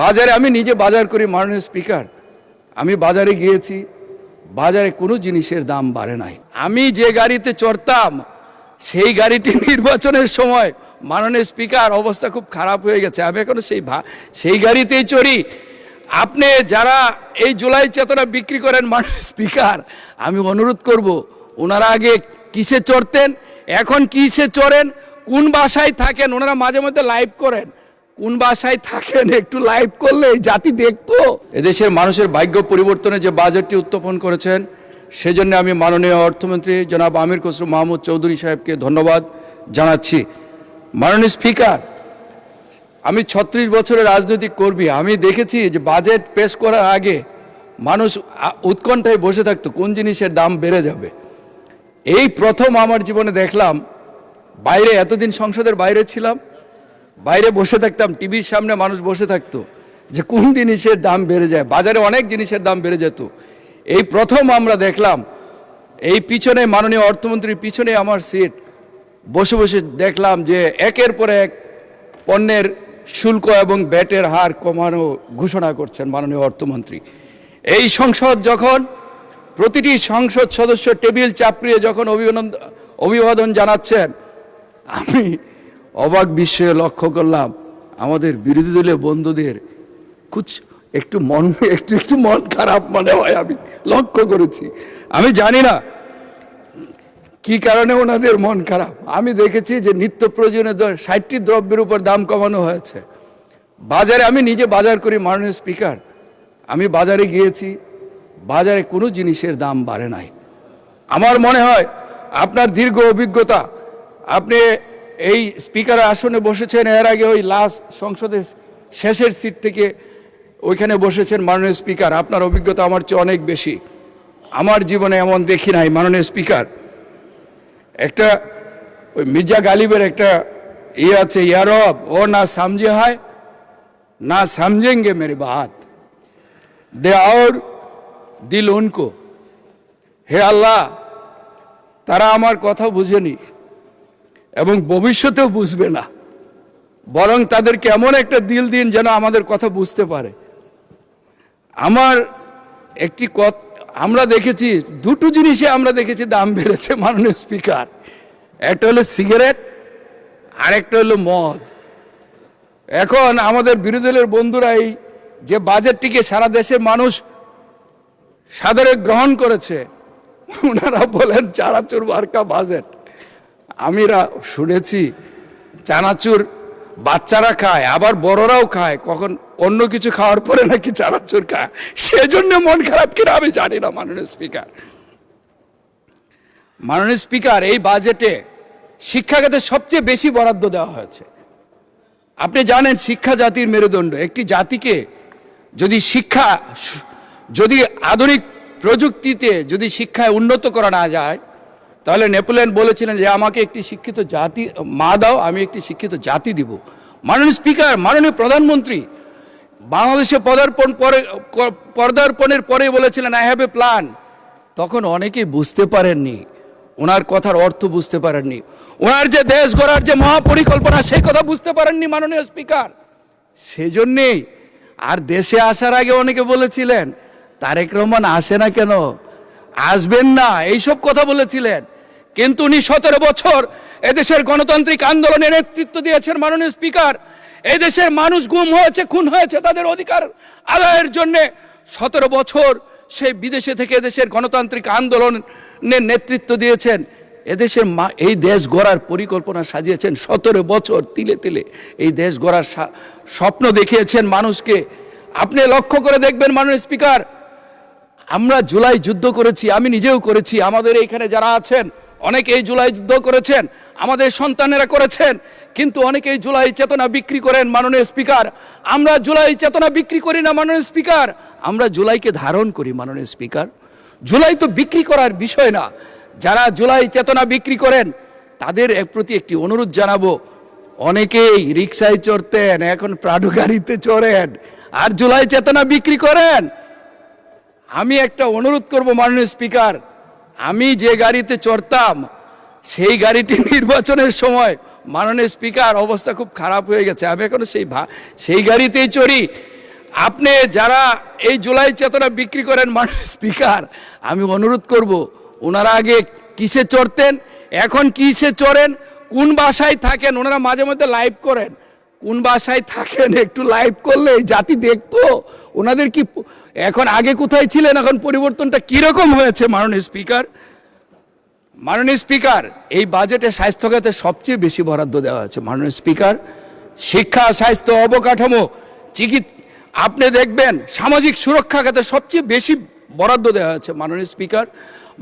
বাজারে আমি নিজে বাজার করি মাননীয় স্পিকার। আমি বাজারে গিয়েছি, বাজারে কোনো জিনিসের দাম বাড়ে নাই। আমি যে গাড়িতে চড়তাম সেই গাড়িটি নির্বাচনের সময় মাননীয় স্পিকার অবস্থা খুব খারাপ হয়ে গেছে। আমি এখনো সেই গাড়িতেই চড়ি। আপনি যারা এই জুলাই চেতনা বিক্রি করেন মাননীয় স্পিকার, আমি অনুরোধ করব ওনারা আগে কিসে চড়তেন, এখন কিসে চড়েন, কোন বাসায় থাকেন। ওনারা মাঝে মধ্যে লাইভ করেন, কোন বাসায় থাকেন একটু লাইভ করলে এই জাতি দেখতো। এদেশের মানুষের ভাগ্য পরিবর্তনে যে বাজেটটি উত্থাপন করেছেন সেজন্য আমি মাননীয় অর্থমন্ত্রী জনাব আমির খসরু মাহমুদ চৌধুরী সাহেবকে ধন্যবাদ জানাচ্ছি। মাননীয় স্পিকার, আমি 36 বছরের রাজনৈতিক কর্মী। আমি দেখেছি যে বাজেট পেশ করার আগে মানুষ উৎকণ্ঠায় বসে থাকতো কোন জিনিসের দাম বেড়ে যাবে। এই প্রথম আমার জীবনে দেখলাম, বাইরে এতদিন সংসদের বাইরে ছিলাম, বাইরে বসে থাকতাম, টিভির সামনে মানুষ বসে থাকতো যে কোন জিনিসের দাম বেড়ে যায়। বাজারে অনেক জিনিসের দাম বেড়ে যেত। এই প্রথম আমরা দেখলাম, এই পিছনে মাননীয় অর্থমন্ত্রীর পিছনে আমার সিট, বসে বসে দেখলাম যে একের পর এক পণ্যের শুল্ক এবং ভ্যাটের হার কমানো ঘোষণা করছেন মাননীয় অর্থমন্ত্রী। এই সংসদ যখন প্রতিটি সংসদ সদস্য টেবিল চাপড়িয়ে যখন অভিবাদন জানাচ্ছেন, আমি অবাক বিস্ময়ে লক্ষ্য করলাম আমাদের বিরোধী দলীয় বন্ধুদের একটু মন খারাপ মনে হয়। আমি লক্ষ্য করেছি, আমি জানি না কি কারণে ওনাদের মন খারাপ। আমি দেখেছি যে নিত্য প্রয়োজনীয় 60টি দ্রব্যের উপর দাম কমানো হয়েছে। বাজারে আমি নিজে বাজার করি মাননীয় স্পিকার। আমি বাজারে গিয়েছি, বাজারে কোনো জিনিসের দাম বাড়ে নাই। আমার মনে হয় আপনার দীর্ঘ অভিজ্ঞতা, আপনি এই স্পিকারের আসনে বসেছেন, এর আগে ওই লাস্ট সংসদের শেষের সিট থেকে ওইখানে বসেছেন মাননীয় স্পিকার। আপনার অভিজ্ঞতা আমার চেয়ে অনেক বেশি। আমার জীবনে এমন দেখি নাই মাননীয় স্পিকার। একটা ওই মির্জা গালিবের একটা আছে, ইয়ারব ও না সমঝে হয় না সমঝেঙ্গে মেরে বাত দে और দিল উনকো। হে আল্লাহ, তারা আমার কথা বুঝেনি এবং ভবিষ্যতেও বুঝবে না, বরং তাদেরকে এমন একটা দিল দিন যেন আমাদের কথা বুঝতে পারে। আমার একটি আমরা দেখেছি, দুটো জিনিসে আমরা দেখেছি দাম বেড়েছে মাননীয় স্পিকার। একটা হলো সিগারেট, আর একটা হলো মদ। এখন আমাদের বিরোধী দলের বন্ধুরা এই যে বাজেটটিকে সারা দেশের মানুষ সাদরে গ্রহণ করেছে, ওনারা বলেন চানাচুর মার্কা বাজেট। আমিরা শুনেছি চানাচুর বাচ্চারা খায়, আবার বড়রাও খায়, কখন অন্য কিছু খাওয়ার পরে নাকি চানাচুর খায়। সেজন্য মন খারাপ কিনা আমি জানি না মাননীয় স্পিকার। মাননীয় স্পিকার, এই বাজেটে শিক্ষাখাতে সবচেয়ে বেশি বরাদ্দ দেওয়া হয়েছে। আপনি জানেন শিক্ষা জাতির মেরুদণ্ড। একটি জাতিকে যদি আধুনিক প্রযুক্তিতে যদি শিক্ষায় উন্নত করা না যায়, তাহলে নেপোলিয়ন বলেছিলেন যে আমাকে একটি শিক্ষিত জাতি মা দাও, আমি একটি শিক্ষিত জাতি দিব। মাননীয় স্পিকার, মাননীয় প্রধানমন্ত্রী বাংলাদেশে পদার্পণের পরে বলেছিলেন আই হ্যাভ এ প্ল্যান। তখন অনেকেই বুঝতে পারেননি, ওনার কথার অর্থ বুঝতে পারেননি, ওনার যে দেশ গড়ার যে মহাপরিকল্পনা সেই কথা বুঝতে পারেননি মাননীয় স্পিকার। সেজন্যেই আর দেশে আসার আগে অনেকে বলেছিলেন তারেক রহমান আসে না কেন, আসবেন না, এইসব কথা বলেছিলেন। কিন্তু উনি 17 বছর এদেশের গণতান্ত্রিক আন্দোলনের নেতৃত্ব দিয়েছেন মাননীয় স্পিকার। এই দেশের মানুষ গুম হয়েছে, খুন হয়েছে তাদের অধিকার আদায়ের জন্য। 17 বছর সেই বিদেশে থেকে এদেশের গণতান্ত্রিক আন্দোলনের নেতৃত্ব দিয়েছেন। এদেশের এই দেশ গড়ার পরিকল্পনা সাজিয়েছেন। 17 বছর তিলে তিলে এই দেশ গড়ার স্বপ্ন দেখিয়েছেন মানুষকে। আপনি লক্ষ্য করে দেখবেন মাননীয় স্পিকার, আমরা জুলাই যুদ্ধ করেছি, আমি নিজেও করেছি, আমাদের এইখানে যারা আছেন অনেকে এই জুলাই যুদ্ধ করেছেন, আমাদের সন্তানেরা করেছেন। কিন্তু অনেকে এই জুলাই চেতনা বিক্রি করেন মাননীয় স্পিকার। আমরা জুলাই চেতনা বিক্রি করি না মাননীয় স্পিকার, আমরা জুলাইকে ধারণ করি মাননীয় স্পিকার। জুলাই তো বিক্রি করার বিষয় না। যারা জুলাই চেতনা বিক্রি করেন তাদের প্রতি একটি অনুরোধ জানাবো, অনেকেই রিক্সায় চড়তেন, এখন প্রাডো গাড়িতে চড়েন আর জুলাই চেতনা বিক্রি করেন। আমি একটা অনুরোধ করব মাননীয় স্পিকার, আমি যে গাড়িতে চড়তাম সেই গাড়িটি নির্বাচনের সময় মাননীয় স্পিকার অবস্থা খুব খারাপ হয়ে গেছে। আমি এখনো সেই গাড়িতেই চড়ি। আপনি যারা এই জুলাই চেতনা বিক্রি করেন মাননীয় স্পিকার, আমি অনুরোধ করব ওনারা আগে কিসে চড়তেন, এখন কিসে চড়েন, কোন বাসায় থাকেন, ওনারা মাঝে মধ্যে লাইভ করেন, কোন বাসায় থাকেন একটু লাইভ করলে এই জাতি দেখতো ওনাদের কি এখন আগে কোথায় ছিলেন, এখন পরিবর্তনটা কিরকম হয়েছে। মাননীয় স্পিকার, মাননীয় স্পিকার, এই বাজেটে স্বাস্থ্য খাতে সবচেয়ে বেশি বরাদ্দ দেওয়া হয়েছে। মাননীয় স্পিকার, শিক্ষা, স্বাস্থ্য, অবকাঠামো, চিকিৎসা, আপনি দেখবেন সামাজিক সুরক্ষা খাতে সবচেয়ে বেশি বরাদ্দ দেওয়া হয়েছে। মাননীয় স্পিকার,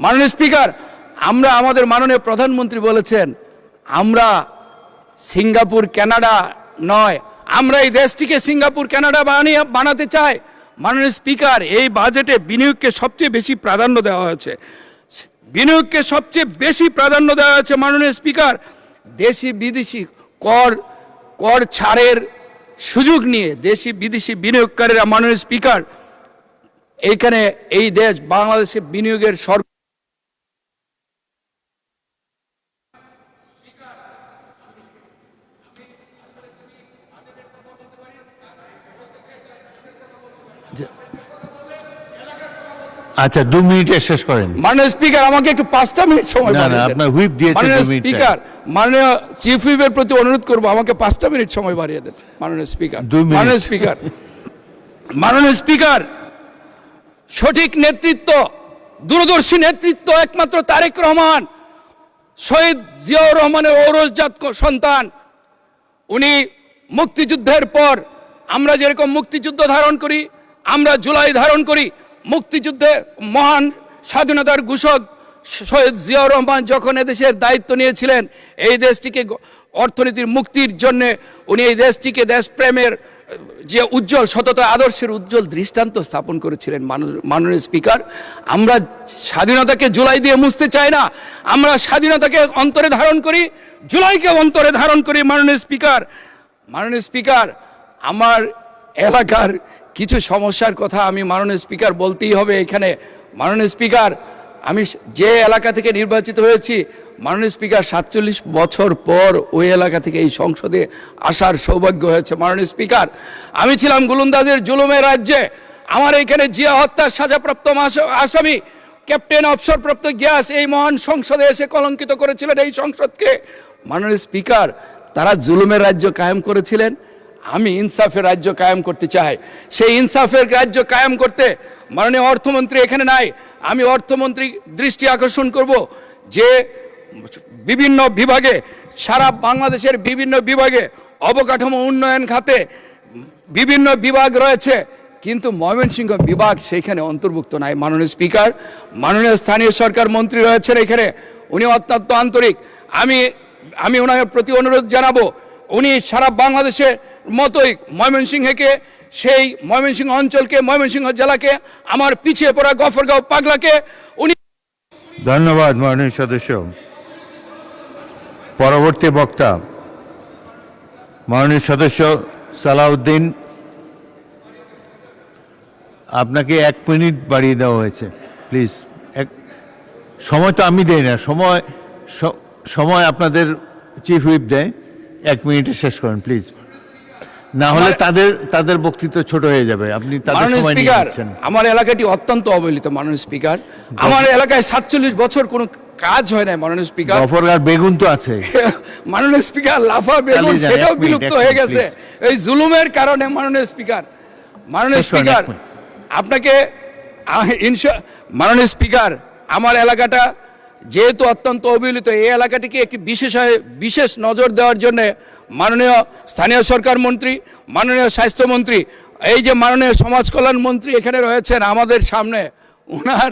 মাননীয় স্পিকার, আমরা আমাদের মাননীয় প্রধানমন্ত্রী বলেছেন আমরা সিঙ্গাপুর কানাডা নয়, আমরা এই দেশটিকে সিঙ্গাপুর কানাডা বানাতে চাই। মাননীয় স্পিকার, এই বাজেটে বিনিয়োগকে সবচেয়ে বেশি প্রাধান্য দেওয়া হয়েছে, বিনিয়োগকে সবচেয়ে বেশি প্রাধান্য দেওয়া হয়েছে। মাননীয় স্পিকার, দেশি বিদেশি কর ছাড়ের সুযোগ নিয়ে দেশি বিদেশি বিনিয়োগকারীরা মাননীয় স্পিকার এইখানে এই দেশ বাংলাদেশে বিনিয়োগের আচ্ছা 2 মিনিটে শেষ করেন। মাননীয় স্পিকার, আমাকে একটু 5টা মিনিট সময় বাড়িয়ে দেন। আপনার হুইপ দিয়েছেন 2 মিনিট। স্পিকার, মাননীয় চিফ হুইপের প্রতি অনুরোধ করব আমাকে 5টা মিনিট সময় বাড়িয়ে দেন। মাননীয় স্পিকার, 2 মিনিট। মাননীয় স্পিকার, মাননীয় স্পিকার, সঠিক নেতৃত্ব, দূরদর্শী নেতৃত্ব একমাত্র তারেক রহমান, শহীদ জিয়াউর রহমানের ঔরসজাত সন্তান। উনি মুক্তিযুদ্ধের পর আমরা যেরকম মুক্তিযুদ্ধ ধারণ করি, আমরা জুলাই ধারণ করি, মুক্তিযুদ্ধে মহান স্বাধীনতার ঘোষক শহীদ জিয়াউর রহমান যখন এদেশের দায়িত্ব নিয়েছিলেন, এই দেশটিকে অর্থনীতির মুক্তির জন্য উনি এই দেশটিকে দেশপ্রেমের যে উজ্জ্বল সততা আদর্শের উজ্জ্বল দৃষ্টান্ত স্থাপন করেছিলেন। মাননীয় স্পিকার, আমরা স্বাধীনতাকে জুলাই দিয়ে মুছতে চাই না, আমরা স্বাধীনতাকে অন্তরে ধারণ করি, জুলাইকে অন্তরে ধারণ করি। মাননীয় স্পিকার, মাননীয় স্পিকার, আমার এলাকার কিছু সমস্যার কথা আমি মাননীয় স্পিকার বলতেই হবে এখানে। মাননীয় স্পিকার, আমি যে এলাকা থেকে নির্বাচিত হয়েছি, মাননীয় স্পিকার 47 বছর পর ওই এলাকা থেকে এই সংসদে আসার সৌভাগ্য হয়েছে। মাননীয় স্পিকার, আমি ছিলাম গোলন্দাজের জুলুমের রাজ্যে, আমার এখানে জিয়া হত্যার সাজাপ্রাপ্ত আসামি ক্যাপ্টেন অবসরপ্রাপ্ত গিয়াস এই মহান সংসদে এসে কলঙ্কিত করেছিলেন এই সংসদকে। মাননীয় স্পিকার, তারা জুলুমের রাজ্য কায়েম করেছিলেন, আমি ইনসাফের রাজ্য কায়েম করতে চাই। সেই ইনসাফের রাজ্য কায়েম করতে মাননীয় অর্থমন্ত্রী এখানে নাই, আমি অর্থমন্ত্রী দৃষ্টি আকর্ষণ করব যে বিভিন্ন বিভাগে, সারা বাংলাদেশের বিভিন্ন বিভাগে অবকাঠামো উন্নয়ন খাতে বিভিন্ন বিভাগ রয়েছে, কিন্তু ময়মনসিংহ বিভাগ সেইখানে অন্তর্ভুক্ত নাই। মাননীয় স্পিকার, মাননীয় স্থানীয় সরকার মন্ত্রী রয়েছেন এখানে, উনি অত্যন্ত আন্তরিক, আমি ওনার প্রতি অনুরোধ জানাবো উনি সারা বাংলাদেশের মতোই ময়মনসিংহকে, সেই ময়মনসিংহ অঞ্চলকে, ময়মনসিংহ জেলাকে, আমার পিছিয়ে পড়া গফরগাঁও পাগলাকে উনি। ধন্যবাদ মাননীয় সদস্য। পরবর্তী বক্তা মাননীয় সদস্য সালাউদ্দিন, আপনাকে 1 মিনিট বাড়িয়ে দেওয়া হয়েছে, প্লিজ। সময় তো আমি দেই না, সময় আপনাদের চিফ হুইপ দেয়। 1 মিনিটে শেষ করেন প্লিজ, না হলে তাদের বক্তৃতা ছোট হয়ে যাবে। আপনি তাদের সময় নিয়ে নিচ্ছেন। আমার এলাকাটি অত্যন্ত অবহেলিত মাননীয় স্পিকার, আমার এলাকায় 47 বছর কোনো কাজ হয় না মাননীয় স্পিকার। গফরগাঁও বেগুন তো আছে মাননীয় স্পিকার, লাফা বেগুন সেটাও বিলুপ্ত হয়ে গেছে এই জুলুমের কারণে। মাননীয় স্পিকার, মাননীয় স্পিকার, আপনাকে মাননীয় স্পিকার, আমার এলাকাটা যেহেতু অত্যন্ত অবহেলিত, এই এলাকাটিকে একটি বিশেষ নজর দেওয়ার জন্য মাননীয় স্থানীয় সরকার মন্ত্রী, মাননীয় স্বাস্থ্যমন্ত্রী, এই যে মাননীয় সমাজ কল্যাণ মন্ত্রী এখানে রয়েছেন আমাদের সামনে, ওনার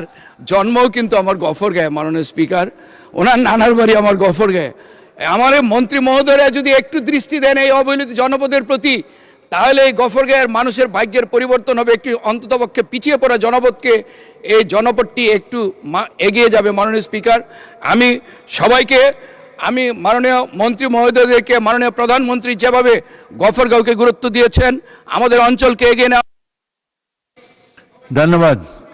জন্মও কিন্তু আমার গফরগাঁয়ে। মাননীয় স্পিকার, ওনার নানার বাড়ি আমার গফরগাঁয়ে। আমার এই মন্ত্রী মহোদয়রা যদি একটু দৃষ্টি দেন এই অবহেলিত জনপদের প্রতি, তাহলে এই গফরগাঁয়ের মানুষের ভাগ্যের পরিবর্তন হবে। একটি অন্ততপক্ষে পিছিয়ে পড়া জনপদকে এই জনপদটি একটু এগিয়ে যাবে। মাননীয় স্পিকার, আমি সবাইকে, আমি মাননীয় মন্ত্রী মহোদয়দেরকে, মাননীয় প্রধানমন্ত্রী যেভাবে গফরগাঁওকে গুরুত্ব দিয়েছেন, আমাদের অঞ্চলকে এগিয়ে নেওয়া। ধন্যবাদ।